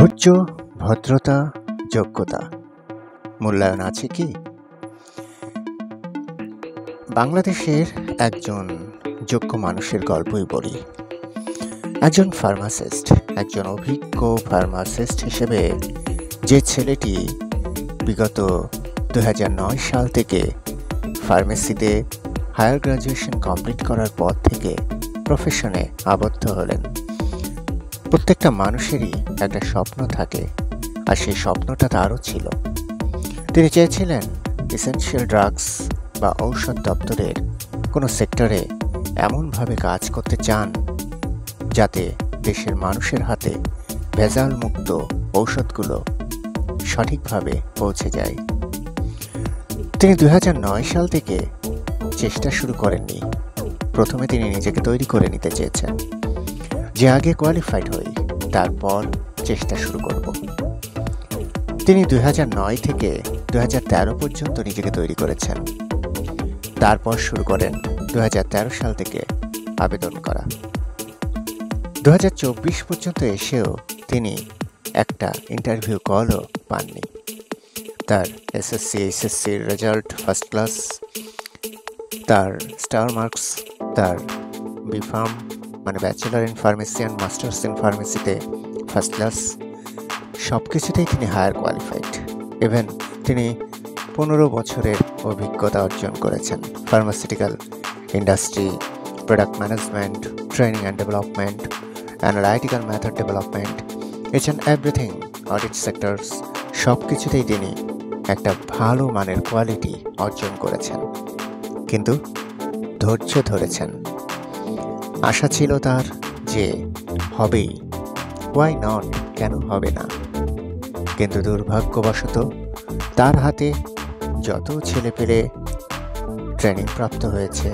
ধৈর্য, ভদ্রতা, যোগ্যতা মূল্যায়ন আছে কি? বাংলাদেশের একজন যোগ্য মানুষের গল্পই বলি। একজন ফার্মাসিস্ট, একজন অভিজ্ঞ ফার্মাসিস্ট হিসেবে যে ছেলেটি বিগত 2009 সাল থেকে ফার্মেসিতে হায়ার গ্র্যাজুয়েশন কমপ্লিট করার পর থেকে প্রফেশনে আবদ্ধ হলেন। প্রত্যেকটা মানুষেরই একটা স্বপ্ন থাকে, আর সেই স্বপ্নটা তারও ছিল। তিনি চেয়েছিলেন এসেনশিয়াল ড্রাগস বা ঔষধ দপ্তরের কোনো সেক্টরে এমনভাবে কাজ করতে চান যাতে দেশের মানুষের হাতে ভেজাল মুক্ত ঔষধগুলো সঠিকভাবে পৌঁছে যায়। তিনি 2009 সাল থেকে চেষ্টা শুরু করেননি। প্রথমে তিনি নিজেকে তৈরি করে নিতে চেয়েছেন যে আগে কোয়ালিফাইড হই, তারপর চেষ্টা শুরু করব। তিনি 2009 থেকে 2013 পর্যন্ত নিজেকে তৈরি করেছেন। তারপর শুরু করেন 2013 সাল থেকে আবেদন করা। 2024 পর্যন্ত এসেও তিনি একটা ইন্টারভিউ কলও পাননি। তার এসএসসি এইচএসসির রেজাল্ট ফার্স্ট ক্লাস, তার স্টার মার্কস, তার বিফার্ম মানে bachelor in pharmacy and masters in ফার্মেসিতে ফার্স্ট ক্লাস, সব কিছুতেই তিনি হায়ার কোয়ালিফাইড। ইভেন তিনি 15 বছরের অভিজ্ঞতা অর্জন করেছেন pharmaceutical industry, product management, training and development, analytical method development, each and everything, audit sectors, সব কিছুতেই তিনি একটা ভালো মানের কোয়ালিটি অর্জন করেছেন। কিন্তু ধৈর্য ধরেছেন। আশা ছিল তার যে হবেই, ওয়াই নট, কেন হবে না। কিন্তু দুর্ভাগ্যবশত তার হাতে যত ছেলে পেলে ট্রেনিং প্রাপ্ত হয়েছে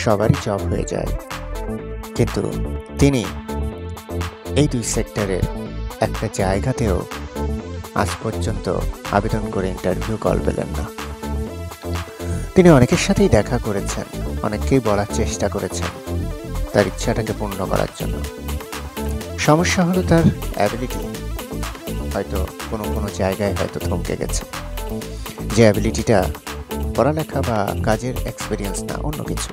সবারই জব হয়ে যায়, কিন্তু তিনি এই দুই সেক্টরের একটা জায়গাতেও আজ পর্যন্ত আবেদন করে ইন্টারভিউ কল পেলেন না। তিনি অনেকের সাথেই দেখা করেছেন, অনেককেই বলার চেষ্টা করেছেন তার ইচ্ছাটাকে পূর্ণ করার জন্য। সমস্যা হলো তার অ্যাবিলিটি হয়তো কোনো জায়গায় হয়তো থমকে গেছে, যে অ্যাবিলিটিটা পড়ালেখা বা কাজের এক্সপিরিয়েন্স না, অন্য কিছু।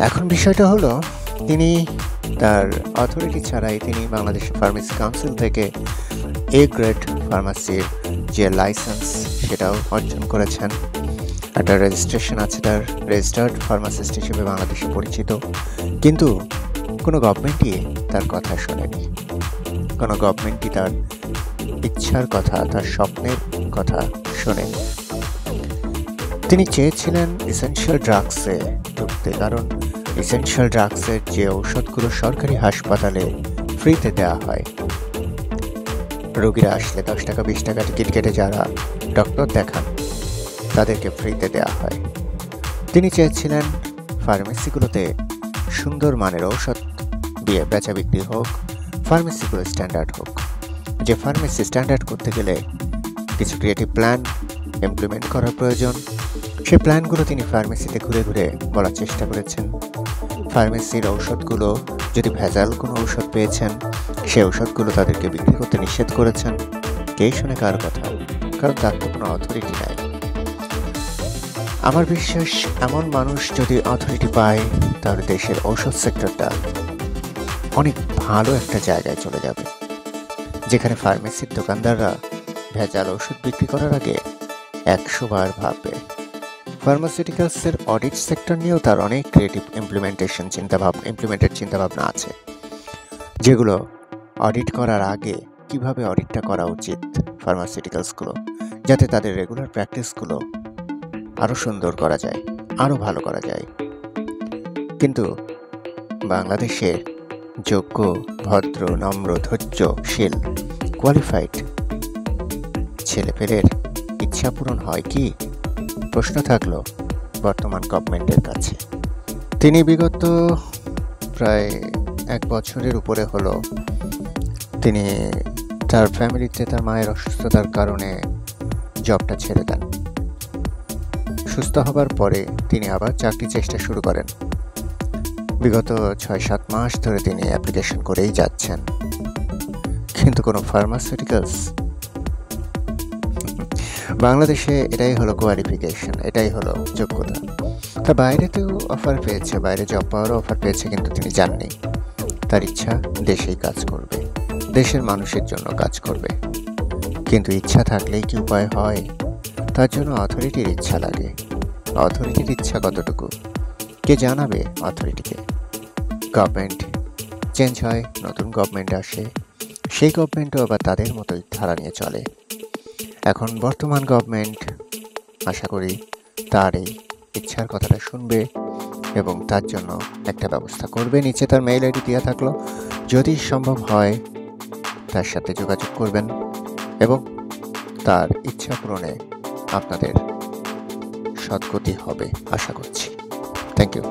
এখন বিষয়টা হলো তিনি তার অথরিটি ছাড়াই তিনি বাংলাদেশ ফার্মেসি কাউন্সিল থেকে এ গ্রেড ফার্মাসির যে লাইসেন্স সেটাও অর্জন করেছেন। একটা রেজিস্ট্রেশন আছে তার, রেজিস্টার্ড ফার্মাসিস্ট হিসেবে বাংলাদেশে পরিচিত। কিন্তু কোনো গভর্নমেন্টই তার কথা শোনেনি, কোনো গভর্নমেন্টই তার ইচ্ছার কথা, তার স্বপ্নের কথা শোনেনি। তিনি চেয়েছিলেন এসেনশিয়াল ড্রাগসে ঢুকতে, কারণ এসেনশিয়াল ড্রাগসের যে ঔষধগুলো সরকারি হাসপাতালে ফ্রিতে দেওয়া হয়, রোগীরা আসলে 10 টাকা 20 টাকা টিকিট কেটে যারা ডক্টর দেখান তাদেরকে ফ্রিতে দেওয়া হয়। তিনি চেয়েছিলেন ফার্মেসিগুলোতে সুন্দর মানের ঔষধ দিয়ে বেচা বিক্রি হোক, ফার্মেসিগুলো স্ট্যান্ডার্ড হোক। যে ফার্মেসি স্ট্যান্ডার্ড করতে গেলে কিছু ক্রিয়েটিভ প্ল্যান ইমপ্লিমেন্ট করার প্রয়োজন। সেই প্ল্যানগুলো তিনি ফার্মেসিতে ঘুরে ঘুরে বলার চেষ্টা করেছেন। ফার্মেসির ঔষধগুলো যদি ভেজাল কোনো ঔষধ পেয়েছেন, সেই ঔষধগুলো তাদেরকে বিক্রি করতে নিষেধ করেছেন। কে শুনে কার কথা? কারণ তার তো কোনো অথরিটি নাই। আমার বিশ্বাস এমন মানুষ যদি অথরিটি পায় তাহলে দেশের ঔষধ সেক্টরটা অনেক ভালো একটা জায়গায় চলে যাবে, যেখানে ফার্মেসির দোকানদাররা ভেজাল ওষুধ বিক্রি করার আগে 100 বার ভাববে। ফার্মাসিউটিক্যালসের অডিট সেক্টর নিয়েও তার অনেক ক্রিয়েটিভ ইমপ্লিমেন্টেড চিন্তাভাবনা আছে, যেগুলো অডিট করার আগে কিভাবে অডিটটা করা উচিত ফার্মাসিউটিক্যালসগুলো, যাতে তাদের রেগুলার প্র্যাকটিসগুলো আরও সুন্দর করা যায়, আরও ভালো করা যায়। কিন্তু বাংলাদেশে যোগ্য, ভদ্র, নম্র, ধৈর্যশীল, কোয়ালিফাইড ছেলেপেলের ইচ্ছা পূরণ হয় কি? প্রশ্ন থাকলো বর্তমান গভর্নমেন্টের কাছে। তিনি বিগত প্রায় 1 বছরের উপরে হলো তিনি তার ফ্যামিলিতে তার মায়ের অসুস্থতার কারণে জবটা ছেড়ে দেন। সুস্থ হবার পরে তিনি আবার চাকরি চেষ্টা শুরু করেন। বিগত 6-7 মাস ধরে তিনি অ্যাপ্লিকেশন করেই যাচ্ছেন, কিন্তু কোনো ফার্মাসিউটিক্যালস। বাংলাদেশে এটাই হলো কোয়ালিফিকেশন, এটাই হলো যোগ্যতা। তা বাইরেতেও অফার পেয়েছে, বাইরে জব পাওয়ারও অফার পেয়েছে, কিন্তু তিনি যাননি। তার ইচ্ছা দেশেই কাজ করবে, দেশের মানুষের জন্য কাজ করবে। কিন্তু ইচ্ছা থাকলেই কি উপায় হয়? তার জন্য অথরিটির ইচ্ছা লাগে। অথরিটির ইচ্ছা কতটুকু কে জানাবে অথরিটিকে? গভর্নমেন্ট চেঞ্জ হয়, নতুন গভর্নমেন্ট আসে, সেই গভর্নমেন্টও আবার তাদের মতোই ধারা নিয়ে চলে। এখন বর্তমান গভর্নমেন্ট আশা করি তার এই ইচ্ছার কথাটা শুনবে এবং তার জন্য একটা ব্যবস্থা করবে। নিচে তার মেইল আইডি দেওয়া থাকলো, যদি সম্ভব হয় তার সাথে যোগাযোগ করবেন এবং তার ইচ্ছা পূরণে আপনাদের সদ্গতি হবে আশা করছি। Thank you.